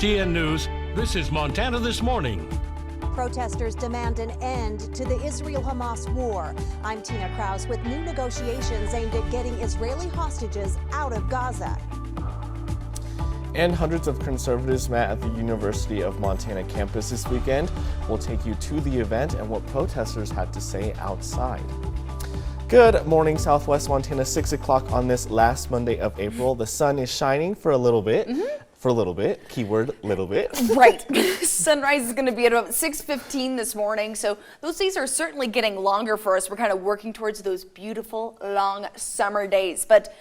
MTN News, this is Montana This Morning. Protesters demand an end to the Israel-Hamas war. I'm Tina Kraus with new negotiations aimed at getting Israeli hostages out of Gaza. And hundreds of conservatives met at the University of Montana campus this weekend. We'll take you to the event and what protesters had to say outside. Good morning, Southwest Montana, 6 o'clock on this last Monday of April. The sun is shining for a little bit. For a little bit, keyword little bit. Right. Sunrise is going to be at about 6:15 this morning, so those days are certainly getting longer for us. We're kind of working towards those beautiful long summer days. But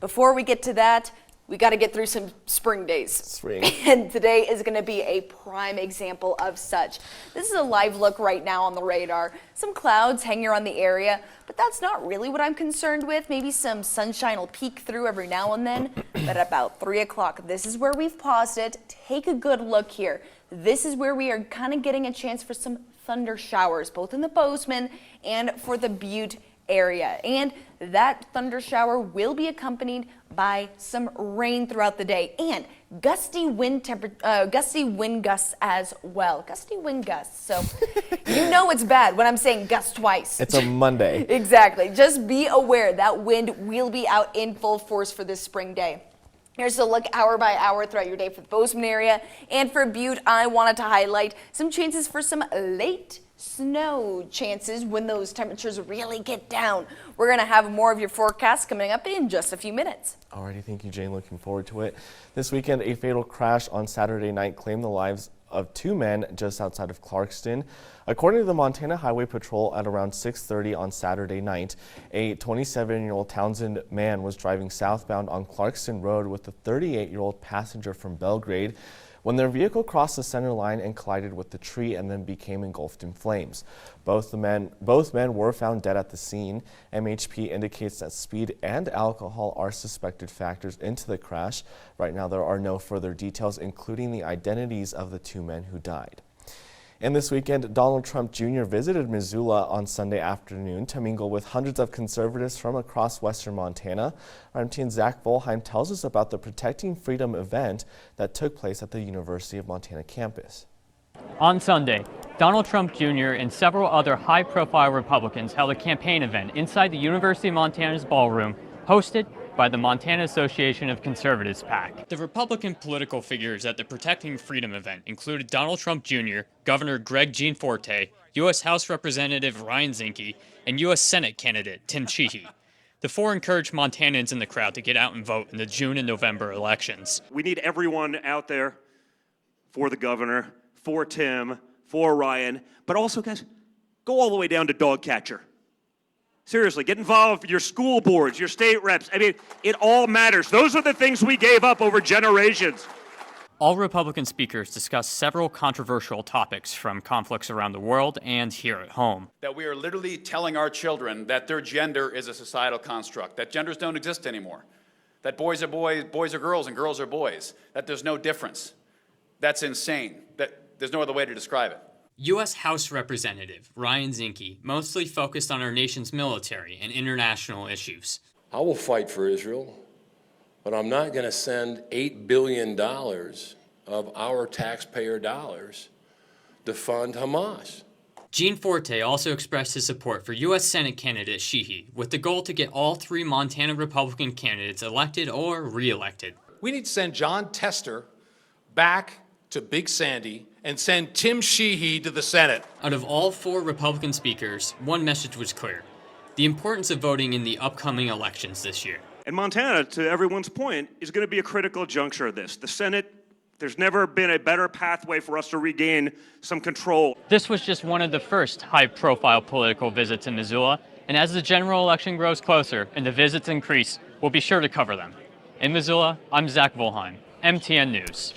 before we get to that, we got to get through some spring days. Spring. And today is going to be a prime example of such. This is a live look right now on the radar. Some clouds hanging around the area, but that's not really what I'm concerned with. Maybe some sunshine will peek through every now and then. But at about 3 o'clock, this is where we've paused it. Take a good look here. This is where we are kind of getting a chance for some thunder showers, both in the Bozeman and for the Butte area. And that thunder shower will be accompanied by some rain throughout the day and gusty wind gusts as well. Gusty wind gusts. So you know it's bad when I'm saying gust twice. It's a Monday. Exactly. Just be aware that wind will be out in full force for this spring day. Here's a look hour by hour throughout your day for the Bozeman area. And for Butte, I wanted to highlight some chances for some late snow chances when those temperatures really get down. We're going to have more of your forecast coming up in just a few minutes. Alrighty, thank you, Jane. Looking forward to it. This weekend, a fatal crash on Saturday night claimed the lives of two men just outside of Clarkston. According to the Montana Highway Patrol, at around 6:30 on Saturday night, a 27-year-old Townsend man was driving southbound on Clarkston Road with a 38-year-old passenger from Belgrade when their vehicle crossed the center line and collided with the tree and then became engulfed in flames. Both men were found dead at the scene. MHP indicates that speed and alcohol are suspected factors into the crash. Right now, there are no further details, including the identities of the two men who died. And this weekend, Donald Trump Jr. visited Missoula on Sunday afternoon to mingle with hundreds of conservatives from across western Montana. Our MTN's Zach Volheim tells us about the Protecting Freedom event that took place at the University of Montana campus. On Sunday, Donald Trump Jr. and several other high-profile Republicans held a campaign event inside the University of Montana's ballroom, hosted by the Montana Association of Conservatives PAC. The Republican political figures at the Protecting Freedom event included Donald Trump Jr., Governor Greg Gianforte, U.S. House Representative Ryan Zinke, and U.S. Senate candidate Tim Sheehy. The four encouraged Montanans in the crowd to get out and vote in the June and November elections. We need everyone out there for the governor, for Tim, for Ryan, but also, guys, go all the way down to dog catcher. Seriously, get involved with your school boards, your state reps. I mean, it all matters. Those are the things we gave up over generations. All Republican speakers discussed several controversial topics from conflicts around the world and here at home. That we are literally telling our children that their gender is a societal construct, that genders don't exist anymore, that boys are boys, boys are girls, and girls are boys, that there's no difference. That's insane. That there's no other way to describe it. U.S. House Representative Ryan Zinke mostly focused on our nation's military and international issues. I will fight for Israel, but I'm not going to send $8 billion of our taxpayer dollars to fund Hamas. Gianforte also expressed his support for U.S. Senate candidate Sheehy, with the goal to get all three Montana Republican candidates elected or re-elected. We need to send John Tester back to Big Sandy and send Tim Sheehy to the Senate. Out of all four Republican speakers, one message was clear: the importance of voting in the upcoming elections this year. And Montana, to everyone's point, is going to be a critical juncture of this. The Senate, there's never been a better pathway for us to regain some control. This was just one of the first high-profile political visits in Missoula, and as the general election grows closer and the visits increase, we'll be sure to cover them. In Missoula, I'm Zach Volheim, MTN News.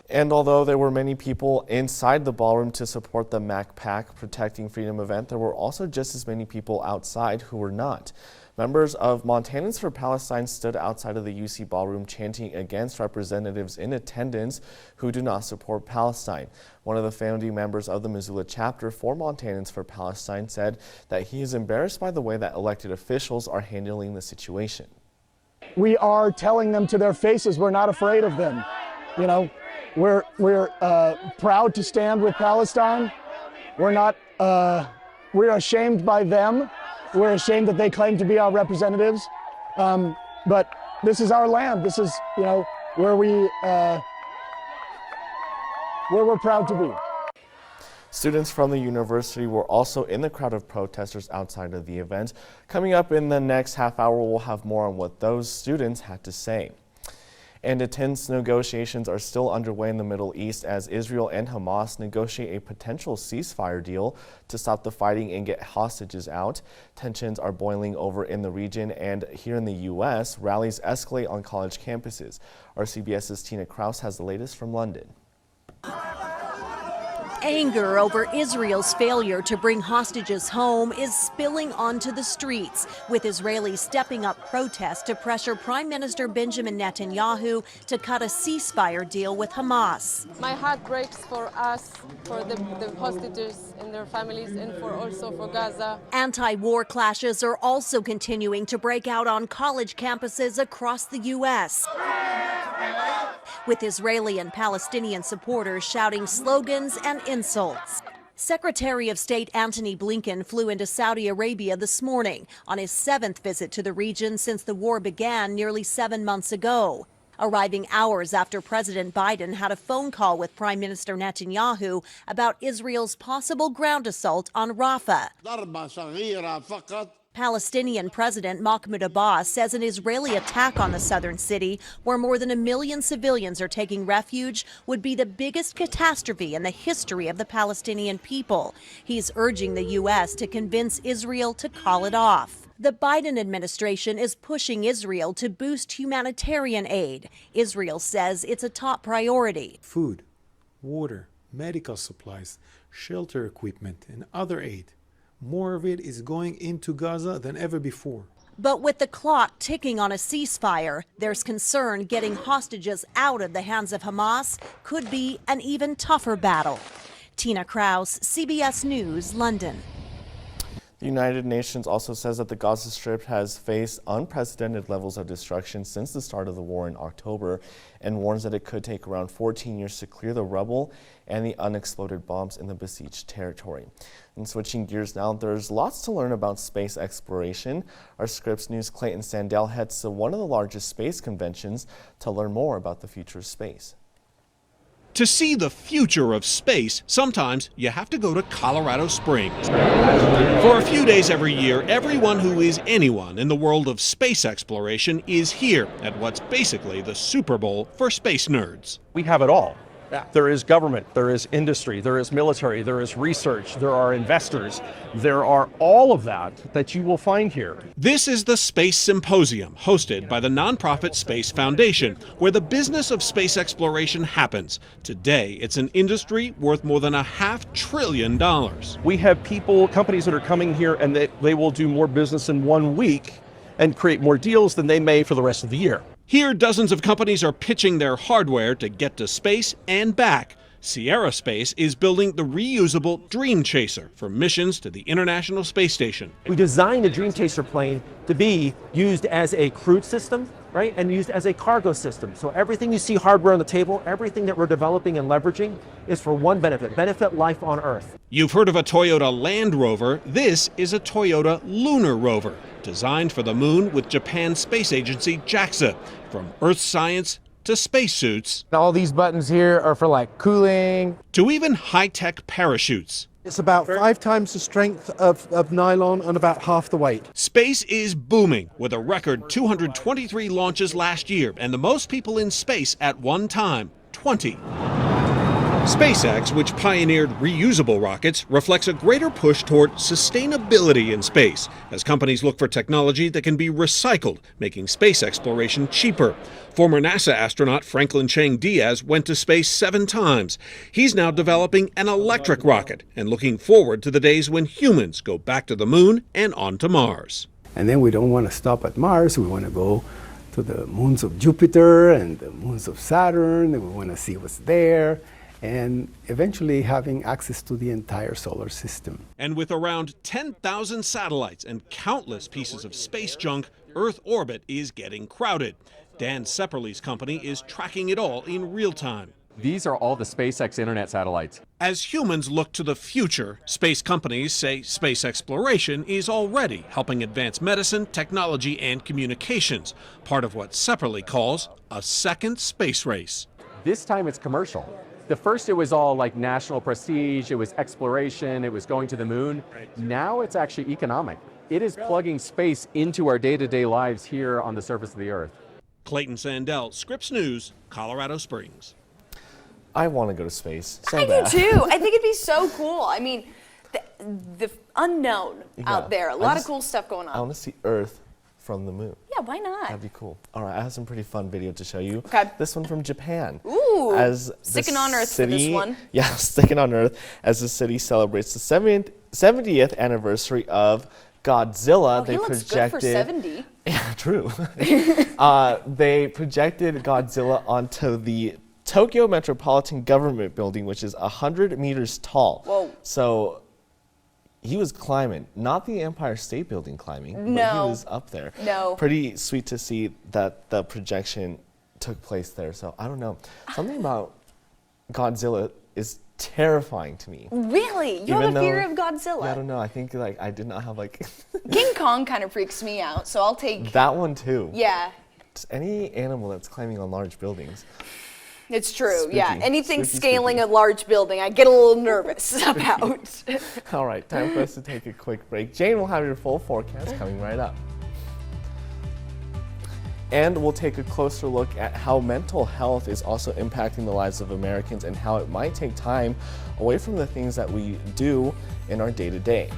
And although there were many people inside the ballroom to support the MAC-PAC Protecting Freedom event, there were also just as many people outside who were not. Members of Montanans for Palestine stood outside of the UC ballroom chanting against representatives in attendance who do not support Palestine. One of the founding members of the Missoula chapter for Montanans for Palestine said that he is embarrassed by the way that elected officials are handling the situation. We are telling them to their faces we're not afraid of them. You know, We're proud to stand with Palestine. We're not. We're ashamed by them. We're ashamed that they claim to be our representatives. But this is our land. This is, where we're proud to be. Students from the university were also in the crowd of protesters outside of the event. Coming up in the next half hour, we'll have more on what those students had to say. And tense negotiations are still underway in the Middle East as Israel and Hamas negotiate a potential ceasefire deal to stop the fighting and get hostages out. Tensions are boiling over in the region, and here in the U.S., rallies escalate on college campuses. Our CBS's Tina Kraus has the latest from London. Anger over Israel's failure to bring hostages home is spilling onto the streets, with Israelis stepping up protests to pressure Prime Minister Benjamin Netanyahu to cut a ceasefire deal with Hamas. My heart breaks for us, for the hostages and their families, and also for Gaza. Anti-war clashes are also continuing to break out on college campuses across the U.S., with Israeli and Palestinian supporters shouting slogans and insults. Secretary of State Antony Blinken flew into Saudi Arabia this morning on his 7th visit to the region since the war began nearly 7 months ago, arriving hours after President Biden had a phone call with Prime Minister Netanyahu about Israel's possible ground assault on Rafah. Palestinian President Mahmoud Abbas says an Israeli attack on the southern city, where more than 1 million civilians are taking refuge, would be the biggest catastrophe in the history of the Palestinian people. He's urging the U.S. to convince Israel to call it off. The Biden administration is pushing Israel to boost humanitarian aid. Israel says it's a top priority. Food, water, medical supplies, shelter equipment, and other aid. More of it is going into Gaza than ever before. But with the clock ticking on a ceasefire, there's concern getting hostages out of the hands of Hamas could be an even tougher battle. Tina Kraus, CBS News, London. The United Nations also says that the Gaza Strip has faced unprecedented levels of destruction since the start of the war in October, and warns that it could take around 14 years to clear the rubble and the unexploded bombs in the besieged territory. And switching gears now, there's lots to learn about space exploration. Our Scripps News' Clayton Sandell heads to one of the largest space conventions to learn more about the future of space. To see the future of space, sometimes you have to go to Colorado Springs. For a few days every year, everyone who is anyone in the world of space exploration is here at what's basically the Super Bowl for space nerds. We have it all. There is government, there is industry, there is military, there is research, there are investors. There are all of that you will find here. This is the Space Symposium, hosted by the nonprofit Space Foundation, where the business of space exploration happens. Today, it's an industry worth more than $500 billion. We have companies that are coming here, and they will do more business in 1 week and create more deals than they may for the rest of the year. Here, dozens of companies are pitching their hardware to get to space and back. Sierra Space is building the reusable Dream Chaser for missions to the International Space Station. We designed the Dream Chaser plane to be used as a crewed system, right, and used as a cargo system. So everything you see hardware on the table, everything that we're developing and leveraging is for one benefit life on Earth. You've heard of a Toyota Land Rover. This is a Toyota Lunar Rover, designed for the moon with Japan's space agency JAXA. From earth science to spacesuits. All these buttons here are for like cooling. To even high-tech parachutes. It's about 5 times the strength of nylon and about half the weight. Space is booming, with a record 223 launches last year, and the most people in space at one time, 20. SpaceX, which pioneered reusable rockets, reflects a greater push toward sustainability in space, as companies look for technology that can be recycled, making space exploration cheaper. Former NASA astronaut Franklin Chang Diaz went to space 7 times. He's now developing an electric rocket and looking forward to the days when humans go back to the moon and on to Mars. And then we don't want to stop at Mars. We want to go to the moons of Jupiter and the moons of Saturn, and we want to see what's there, and eventually having access to the entire solar system. And with around 10,000 satellites and countless pieces of space junk, Earth orbit is getting crowded. Dan Sepperly's company is tracking it all in real time. These are all the SpaceX internet satellites. As humans look to the future, space companies say space exploration is already helping advance medicine, technology, and communications, part of what Separately calls a second space race. This time it's commercial. The first, it was all like national prestige, it was exploration, it was going to the moon. Now it's actually economic. It is plugging space into our day-to-day lives here on the surface of the Earth. Clayton Sandell, Scripps News, Colorado Springs. I want to go to space so I bad. do too. I think it'd be so cool. I mean, the unknown out there. A lot of cool stuff going I on. want to see Earth from the moon. Yeah, why not? That'd be cool. All right, I have some pretty fun video to show you. Okay. This one from Japan. Ooh, as sticking on Earth for this one. Yeah, sticking on Earth as the city celebrates the 70th anniversary of Godzilla. Oh, he looks good for 70. Yeah, true. They projected Godzilla onto the Tokyo Metropolitan Government Building, which is 100 meters tall. Whoa. So he was climbing, not the Empire State Building climbing, but he was up there. No. Pretty sweet to see that the projection took place there. So I don't know. Something about Godzilla is terrifying to me. Really? You have a fear of Godzilla? Yeah, I don't know. I think like I did not have like King Kong kind of freaks me out, so I'll take that one too. Yeah. Just any animal that's climbing on large buildings. It's true. Spooky. Yeah. Anything Spooky, scaling a large building, I get a little nervous about. All right, time for us to take a quick break. Jane will have your full forecast coming right up. And we'll take a closer look at how mental health is also impacting the lives of Americans and how it might take time away from the things that we do in our day-to-day.